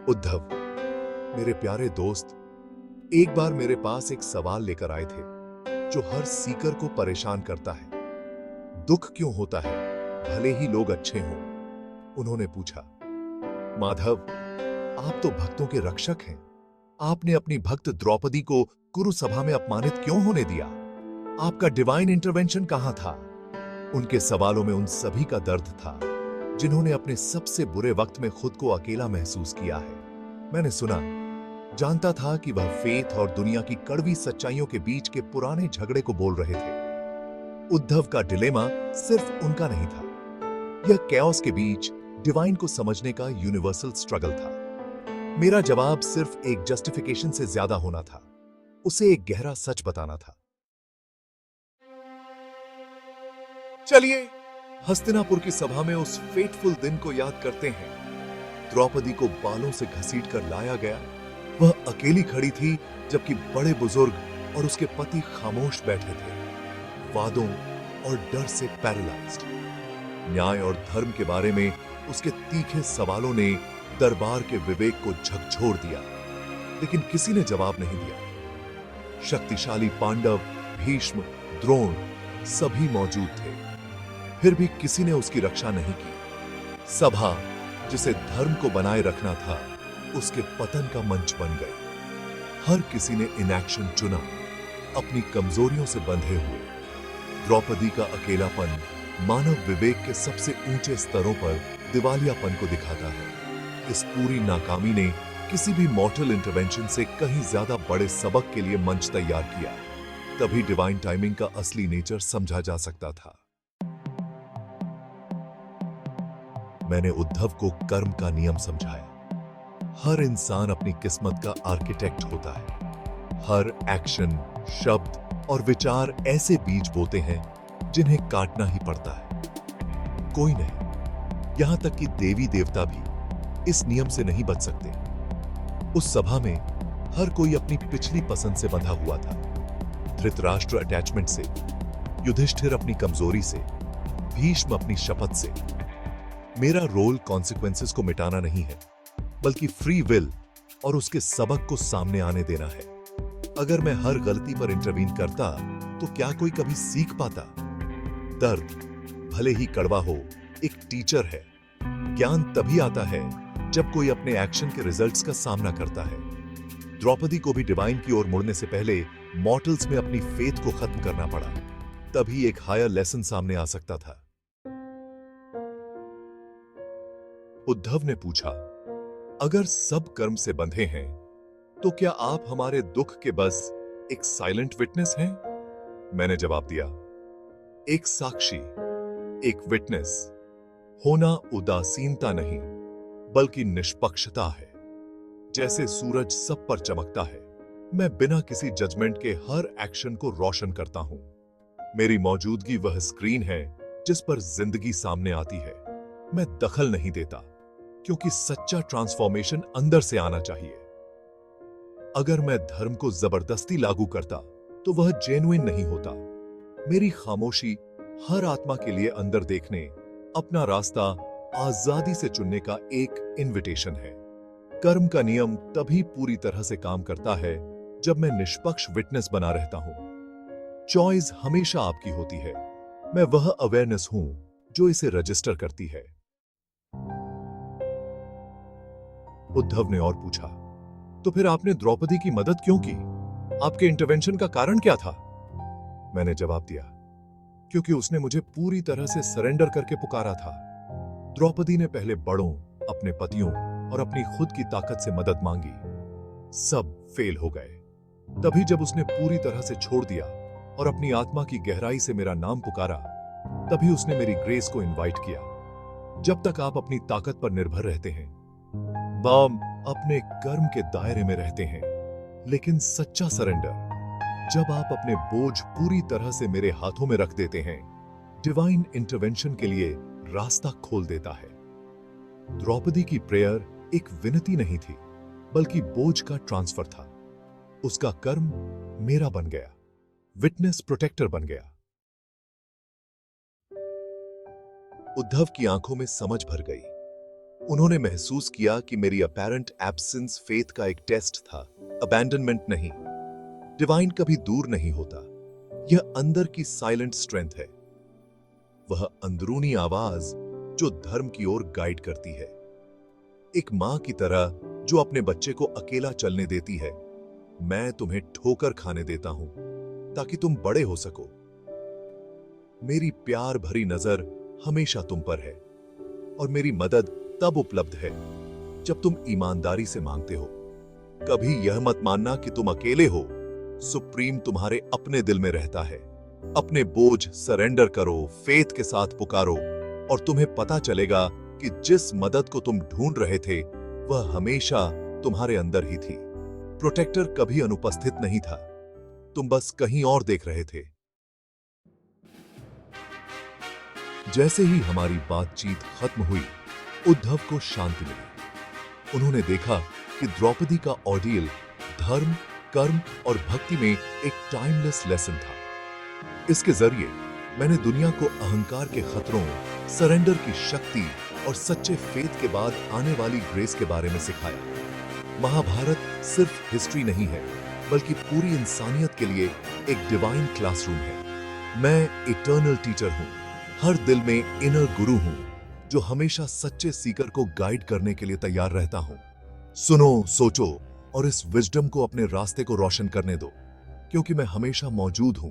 उद्धव, मेरे प्यारे दोस्त, एक बार मेरे पास एक सवाल लेकर आए थे जो हर सीकर को परेशान करता है। दुख क्यों होता है भले ही लोग अच्छे हों? उन्होंने पूछा, माधव, आप तो भक्तों के रक्षक हैं। आपने अपनी भक्त द्रौपदी को कुरुसभा में अपमानित क्यों होने दिया? आपका डिवाइन इंटरवेंशन कहां था? उनके सवालों में उन सभी का दर्द था जिन्होंने अपने सबसे बुरे वक्त में खुद को अकेला महसूस किया है। मैंने सुना, जानता था कि वह फेथ और दुनिया की कड़वी सच्चाइयों के बीच के पुराने झगड़े को बोल रहे थे। उद्धव का डिलेमा सिर्फ उनका नहीं था। यह कैओस के बीच डिवाइन को समझने का यूनिवर्सल स्ट्रगल था। मेरा जवाब सिर्फ एक जस्टिफिकेशन से ज्यादा होना था। उसे एक गहरा सच बताना था। चलिए हस्तिनापुर की सभा में उस फेटफुल दिन को याद करते हैं। द्रौपदी को बालों से घसीटकर लाया गया। वह अकेली खड़ी थी जबकि बड़े बुजुर्ग और उसके पति खामोश बैठे थे, वादों और डर से पैरालाइज्ड। न्याय और धर्म के बारे में उसके तीखे सवालों ने दरबार के विवेक को झकझोर दिया, लेकिन किसी ने जवाब नहीं दिया। शक्तिशाली पांडव, भीष्म, द्रोण सभी मौजूद थे, फिर भी किसी ने उसकी रक्षा नहीं की। सभा जिसे धर्म को बनाए रखना था, उसके पतन का मंच बन गई। हर किसी ने इनएक्शन चुना, अपनी कमजोरियों से बंधे हुए। द्रौपदी का अकेलापन मानव विवेक के सबसे ऊंचे स्तरों पर दिवालियापन को दिखाता है। इस पूरी नाकामी ने किसी भी मॉर्टल इंटरवेंशन से कहीं ज्यादा बड़े सबक के लिए मंच तैयार किया। तभी डिवाइन टाइमिंग का असली नेचर समझा जा सकता था। मैंने उद्धव को कर्म का नियम समझाया। हर इंसान अपनी किस्मत का आर्किटेक्ट होता है। हर एक्शन, शब्द और विचार ऐसे बीज बोते हैं जिन्हें काटना ही पड़ता है। कोई नहीं, यहां तक कि देवी देवता भी इस नियम से नहीं बच सकते। उस सभा में हर कोई अपनी पिछली पसंद से बंधा हुआ था। धृतराष्ट्र अटैचमेंट से, युधिष्ठिर अपनी कमजोरी से, भीष्म अपनी शपथ से। मेरा रोल कॉन्सिक्वेंसेस को मिटाना नहीं है, बल्कि फ्री विल और उसके सबक को सामने आने देना है। अगर मैं हर गलती पर इंटरवीन करता तो क्या कोई कभी सीख पाता? दर्द भले ही कड़वा हो, एक टीचर है। ज्ञान तभी आता है जब कोई अपने एक्शन के रिजल्ट्स का सामना करता है। द्रौपदी को भी डिवाइन की ओर मुड़ने से पहले मॉर्टल्स में अपनी फेथ को खत्म करना पड़ा। तभी एक हायर लेसन सामने आ सकता था। उद्धव ने पूछा, अगर सब कर्म से बंधे हैं तो क्या आप हमारे दुख के बस एक साइलेंट विटनेस हैं? मैंने जवाब दिया, एक साक्षी, एक विटनेस होना उदासीनता नहीं बल्कि निष्पक्षता है। जैसे सूरज सब पर चमकता है, मैं बिना किसी जजमेंट के हर एक्शन को रोशन करता हूं। मेरी मौजूदगी वह स्क्रीन है जिस पर जिंदगी सामने आती है। मैं दखल नहीं देता क्योंकि सच्चा ट्रांसफॉर्मेशन अंदर से आना चाहिए। अगर मैं धर्म को जबरदस्ती लागू करता तो वह जेन्युइन नहीं होता। मेरी खामोशी हर आत्मा के लिए अंदर देखने, अपना रास्ता आजादी से चुनने का एक इनविटेशन है। कर्म का नियम तभी पूरी तरह से काम करता है जब मैं निष्पक्ष विटनेस बना रहता हूं। चॉइस हमेशा आपकी होती है। मैं वह अवेयरनेस हूं जो इसे रजिस्टर करती है। उद्धव ने और पूछा, तो फिर आपने द्रौपदी की मदद क्यों की? आपके इंटरवेंशन का कारण क्या था? मैंने जवाब दिया, क्योंकि उसने मुझे पूरी तरह से सरेंडर करके पुकारा था। द्रौपदी ने पहले बड़ों, अपने पतियों और अपनी खुद की ताकत से मदद मांगी। सब फेल हो गए। तभी जब उसने पूरी तरह से छोड़ दिया और अपनी आत्मा की गहराई से मेरा नाम पुकारा, तभी उसने मेरी ग्रेस को इनवाइट किया। जब तक आप अपनी ताकत पर निर्भर रहते हैं, बाम अपने कर्म के दायरे में रहते हैं। लेकिन सच्चा सरेंडर जब आप अपने बोझ पूरी तरह से मेरे हाथों में रख देते हैं, डिवाइन इंटरवेंशन के लिए रास्ता खोल देता है। द्रौपदी की प्रेयर एक विनती नहीं थी, बल्कि बोझ का ट्रांसफर था। उसका कर्म मेरा बन गया, विटनेस प्रोटेक्टर बन गया। उद्धव की आंखों में समझ भर गई। उन्होंने महसूस किया कि मेरी अपैरेंट एब्सेंस फेथ का एक टेस्ट था, अबैंडनमेंट नहीं। डिवाइन कभी दूर नहीं होता, यह अंदर की साइलेंट स्ट्रेंथ है, वह अंदरूनी आवाज जो धर्म की ओर गाइड करती है। एक मां की तरह जो अपने बच्चे को अकेला चलने देती है, मैं तुम्हें ठोकर खाने देता हूं ताकि तुम बड़े हो सको। मेरी प्यार भरी नजर हमेशा तुम पर है और मेरी मदद तब उपलब्ध है जब तुम ईमानदारी से मांगते हो। कभी यह मत मानना कि तुम अकेले हो, सुप्रीम तुम्हारे अपने दिल में रहता है। अपने बोझ सरेंडर करो, फेथ के साथ पुकारो और तुम्हें पता चलेगा कि जिस मदद को तुम ढूंढ रहे थे वह हमेशा तुम्हारे अंदर ही थी। प्रोटेक्टर कभी अनुपस्थित नहीं था, तुम बस कहीं और देख रहे थे। जैसे ही हमारी बातचीत खत्म हुई, उद्धव को शांति मिली। उन्होंने देखा कि द्रौपदी का ऑर्डियल धर्म, कर्म और भक्ति में एक टाइमलेस लेसन था। इसके जरिए मैंने दुनिया को अहंकार के खतरों, सरेंडर की शक्ति और सच्चे फेथ के बाद आने वाली ग्रेस के बारे में सिखाया। महाभारत सिर्फ हिस्ट्री नहीं है, बल्कि पूरी इंसानियत के लिए एक डिवाइन क्लासरूम है। मैं इटर्नल टीचर हूं, हर दिल में इनर गुरु हूं जो हमेशा सच्चे सीकर को गाइड करने के लिए तैयार रहता हूं। सुनो, सोचो और इस विजडम को अपने रास्ते को रोशन करने दो, क्योंकि मैं हमेशा मौजूद हूं,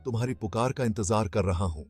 तुम्हारी पुकार का इंतजार कर रहा हूं।